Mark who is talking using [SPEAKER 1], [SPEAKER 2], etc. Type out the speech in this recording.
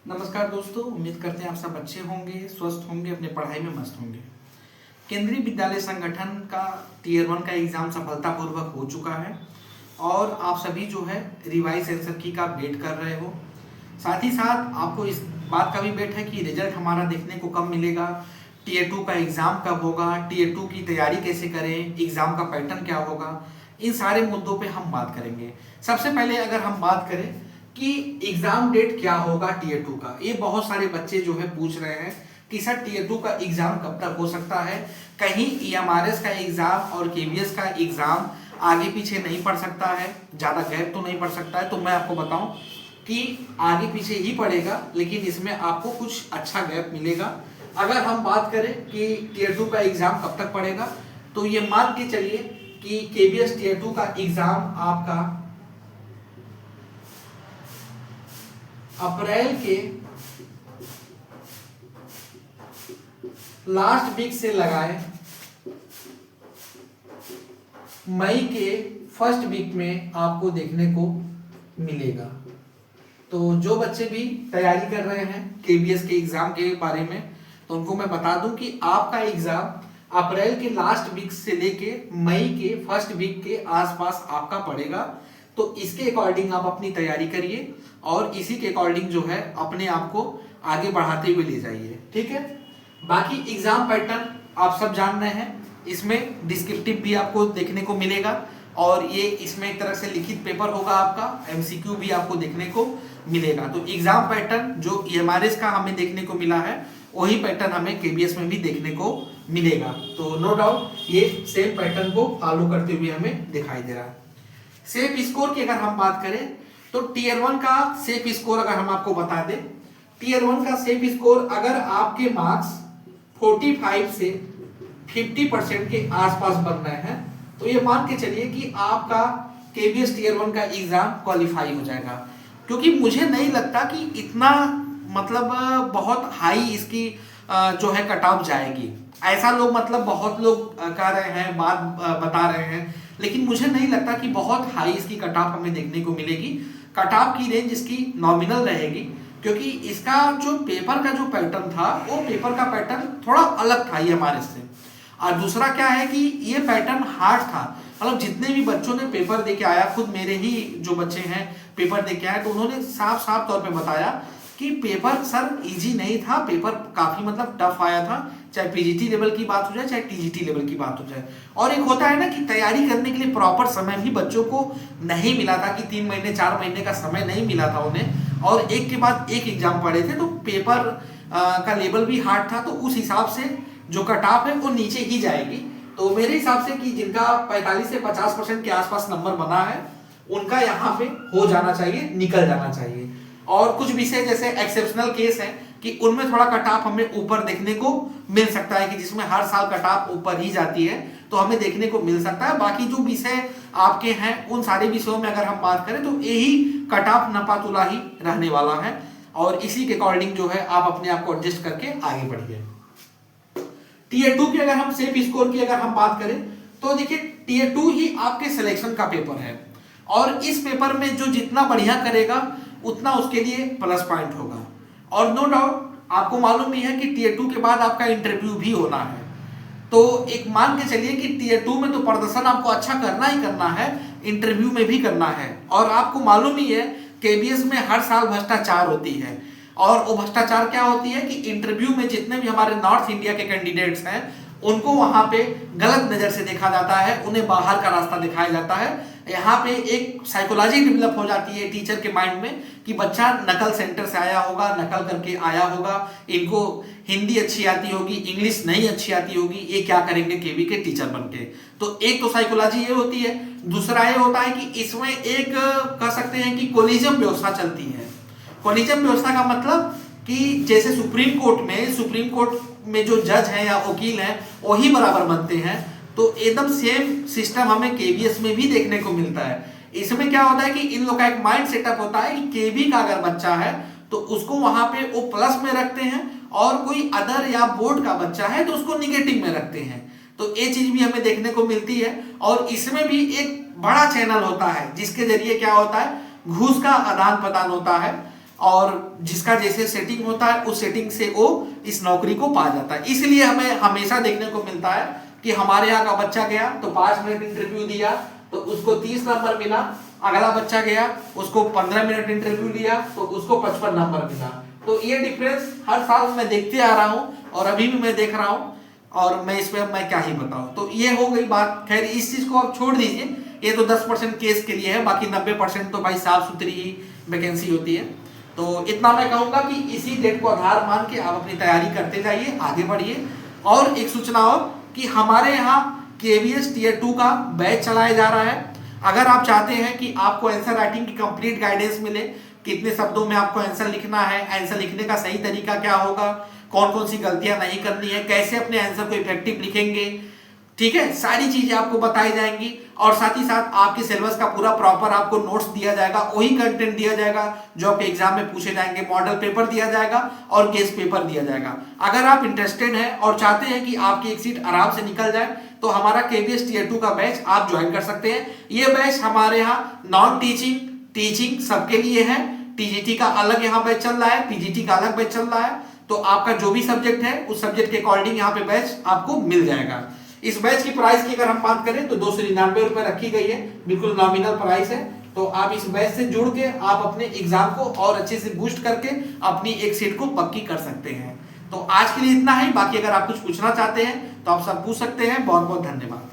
[SPEAKER 1] नमस्कार दोस्तों, उम्मीद करते हैं आप सब अच्छे होंगे, स्वस्थ होंगे, अपने पढ़ाई में मस्त होंगे। केंद्रीय विद्यालय संगठन का टीयर 1 का एग्जाम सफलतापूर्वक हो चुका है और आप सभी जो है रिवाइज आंसर की का वेट कर रहे हो। साथ ही साथ आपको इस बात का भी वेट है कि रिजल्ट हमारा देखने को कब मिलेगा, टीयर 2 का एग्जाम कब होगा, टीयर 2 की तैयारी कैसे करें, एग्जाम का पैटर्न क्या होगा, इन सारे मुद्दों पे हम बात करेंगे। सबसे पहले अगर हम बात करें कि एग्जाम डेट क्या होगा टीयर 2 का, ये बहुत सारे बच्चे जो है पूछ रहे हैं कि सर टीयर 2 का एग्जाम कब तक हो सकता है, कहीं ईएमआरएस का एग्जाम और केवीएस का एग्जाम आगे पीछे नहीं पड़ सकता है, ज़्यादा गैप तो नहीं पड़ सकता है। तो मैं आपको बताऊं कि आगे पीछे ही पड़ेगा, लेकिन इसमें आपको कुछ अच्छा गैप मिलेगा। अगर हम बात करें कि टीयर 2 का एग्जाम कब तक पड़ेगा, तो ये मान के चलिए कि केवीएस टीयर 2 का एग्जाम आपका अप्रैल के लास्ट वीक से लगाए मई के फर्स्ट वीक में आपको देखने को मिलेगा। तो जो बच्चे भी तैयारी कर रहे हैं केबीएस के एग्जाम के बारे में, तो उनको मैं बता दूं कि आपका एग्जाम अप्रैल के लास्ट वीक से लेके मई के फर्स्ट वीक के आसपास आपका पड़ेगा। तो इसके अकॉर्डिंग आप अपनी तैयारी करिए और इसी के अकॉर्डिंग जो है अपने आप को आगे बढ़ाते हुए ले जाइए, ठीक है। बाकी एग्जाम पैटर्न आप सब जान रहे हैं, इसमें डिस्क्रिप्टिव भी आपको देखने को मिलेगा और ये इसमें एक तरह से लिखित पेपर होगा, आपका एमसीक्यू भी आपको देखने को मिलेगा। तो एग्जाम पैटर्न जो ईएमआरएस का हमें देखने को मिला है, वही पैटर्न हमें केबीएस में भी देखने को मिलेगा। तो नो डाउट ये सेम पैटर्न को फॉलो करते हुए हमें दिखाई दे रहा है। सेफ स्कोर की अगर हम बात करें तो टीयर 1 का सेफ स्कोर अगर हम आपको बता दें, टीयर 1 का सेफ स्कोर अगर आपके मार्क्स 45 से 50% के आसपास बन रहे हैं, तो ये मान के चलिए कि आपका केबीएस टीयर 1 का एग्जाम क्वालिफाई हो जाएगा। क्योंकि मुझे नहीं लगता कि इतना मतलब बहुत हाई इसकी जो है कट ऑफ जाएगी। ऐसा लोग मतलब बहुत लोग कह रहे हैं, बात बता रहे हैं, लेकिन मुझे नहीं लगता कि बहुत हाई इसकी कट ऑफ हमें देखने को मिलेगी। कट ऑफ की रेंज इसकी नॉमिनल रहेगी, क्योंकि इसका जो पेपर का जो पैटर्न था, वो पेपर का पैटर्न थोड़ा अलग था ये हमारे से। और दूसरा क्या है कि ये पैटर्न हार्ड था, मतलब जितने भी बच्चों ने पेपर दे के आया, खुद मेरे ही जो बच्चे हैं पेपर दे के आए, तो उन्होंने साफ साफ तौर पे बताया कि पेपर सर इजी नहीं था, पेपर काफी मतलब टफ आया था, चाहे पीजीटी लेवल की बात हो जाए चाहे टीजीटी लेवल की बात हो जाए। और एक होता है ना कि तैयारी करने के लिए प्रॉपर समय भी बच्चों को नहीं मिला था, कि 3 महीने 4 महीने का समय नहीं मिला था उन्हें, और एक के बाद एक एग्जाम पढ़े थे, तो पेपर का लेवल भी हार्ड था। तो उस हिसाब से जो कट ऑफ है वो नीचे ही जाएगी। तो मेरे हिसाब से कि जिनका 45 से 50% के आसपास नंबर बना है, उनका यहाँ पे हो जाना चाहिए, निकल जाना चाहिए। और कुछ विषय जैसे एक्सेप्शनल केस है कि उनमें थोड़ा कट ऑफ हमें ऊपर देखने को मिल सकता है, कि जिसमें हर साल कट ऑफ ऊपर ही जाती है, तो हमें देखने को मिल सकता है। बाकी जो विषय आपके हैं उन सारे विषयों में अगर हम बात करें तो यही कट ऑफ नपातुला ही रहने वाला है, और इसी के अकॉर्डिंग जो है आप अपने आप को एडजस्ट करके आगे बढ़िए। टीयर 2 की अगर हम सेफ स्कोर की अगर हम बात करें तो देखिए टीयर 2 ही आपके सिलेक्शन का पेपर है, और इस पेपर में जो जितना बढ़िया करेगा उतना उसके लिए प्लस पॉइंट होगा। और नो डाउट आपको मालूम भी है कि टीयर 2 के बाद आपका इंटरव्यू भी होना है। तो एक मान के चलिए कि टीयर 2 में तो प्रदर्शन आपको अच्छा करना ही करना है, इंटरव्यू में भी करना है। और आपको मालूम ही है केबीएस में हर साल भ्रष्टाचार होती है, और वो भ्रष्टाचार क्या होती है कि इंटरव्यू में जितने भी हमारे नॉर्थ इंडिया के कैंडिडेट्स हैं उनको वहां पे गलत नजर से देखा जाता है, उन्हें बाहर का रास्ता दिखाया जाता है। यहाँ पे एक साइकोलॉजी डेवलप हो जाती है टीचर के माइंड में कि बच्चा नकल सेंटर से आया होगा, नकल करके आया होगा, इनको हिंदी अच्छी आती होगी, इंग्लिश नहीं अच्छी आती होगी, ये क्या करेंगे केवी के टीचर बनके। तो एक तो साइकोलॉजी ये होती है, दूसरा ये होता है कि इसमें एक कह सकते हैं कि कोलिजम व्यवस्था चलती है। कोलिजम व्यवस्था का मतलब कि जैसे सुप्रीम कोर्ट में जो जज हैं या वकील हैं वही बराबर बनते हैं, तो एकदम सेम सिस्टम हमें केवीएस में भी देखने को मिलता है। इसमें क्या होता है कि इन लोग का एक माइंड सेटअप होता है कि केवी का अगर बच्चा है तो उसको वहां पे वो प्लस में रखते हैं, और कोई अदर या बोर्ड का बच्चा है तो उसको निगेटिव में रखते हैं। तो ये चीज भी हमें देखने को मिलती है। और इसमें भी एक बड़ा चैनल होता है जिसके जरिए क्या होता है, घूस का आदान प्रदान होता है। और जिसका जैसे सेटिंग होता है उस सेटिंग से वो इस नौकरी को पा जाता है। इसलिए हमें हमेशा देखने को मिलता है कि हमारे यहाँ का बच्चा गया तो 5 मिनट इंटरव्यू दिया तो उसको 30 नंबर मिला, अगला बच्चा गया उसको 15 मिनट इंटरव्यू लिया तो उसको 55 नंबर मिला। तो ये डिफरेंस हर साल मैं देखते आ रहा हूँ और अभी भी मैं देख रहा हूँ, और मैं इस पे मैं क्या ही बताऊं। तो ये हो गई बात। खैर इस चीज को आप छोड़ दीजिए, ये तो 10% केस के लिए है, बाकी 90% तो भाई साफ सुथरी ही वैकेंसी होती है। तो इतना मैं कहूंगा कि इसी डेट को आधार मान के आप अपनी तैयारी करते जाइए, आगे बढ़िए। और एक सूचना और कि हमारे यहाँ केवीएस टियर 2 का बैच चलाया जा रहा है। अगर आप चाहते हैं कि आपको आंसर राइटिंग की कंप्लीट गाइडेंस मिले, कितने शब्दों में आपको आंसर लिखना है, आंसर लिखने का सही तरीका क्या होगा, कौन कौन सी गलतियां नहीं करनी है, कैसे अपने आंसर को इफेक्टिव लिखेंगे, ठीक है, सारी चीजें आपको बताई जाएंगी। और साथ ही साथ आपके सिलेबस का पूरा प्रॉपर आपको नोट्स दिया जाएगा, वही कंटेंट दिया जाएगा जो आपके एग्जाम में पूछे जाएंगे, मॉडल पेपर दिया जाएगा और गेस्ट पेपर दिया जाएगा। अगर आप इंटरेस्टेड हैं और चाहते हैं कि आपकी एक सीट आराम से निकल जाए तो हमारा केवीएस टियर 2 का बैच आप ज्वाइन कर सकते हैं। ये बैच हमारे यहाँ नॉन टीचिंग, टीचिंग सबके लिए है। टीजीटी का अलग यहाँ बैच चल रहा है, पीजीटी का अलग बैच चल रहा है। तो आपका जो भी सब्जेक्ट है उस सब्जेक्ट के अकॉर्डिंग यहाँ पे बैच आपको मिल जाएगा। इस बैच की प्राइस की अगर हम बात करें तो 299 रुपए रखी गई है, बिल्कुल नॉमिनल प्राइस है। तो आप इस बैच से जुड़ के आप अपने एग्जाम को और अच्छे से बूस्ट करके अपनी एक सीट को पक्की कर सकते हैं। तो आज के लिए इतना ही, बाकी अगर आप कुछ पूछना चाहते हैं तो आप सब पूछ सकते हैं। बहुत बहुत धन्यवाद।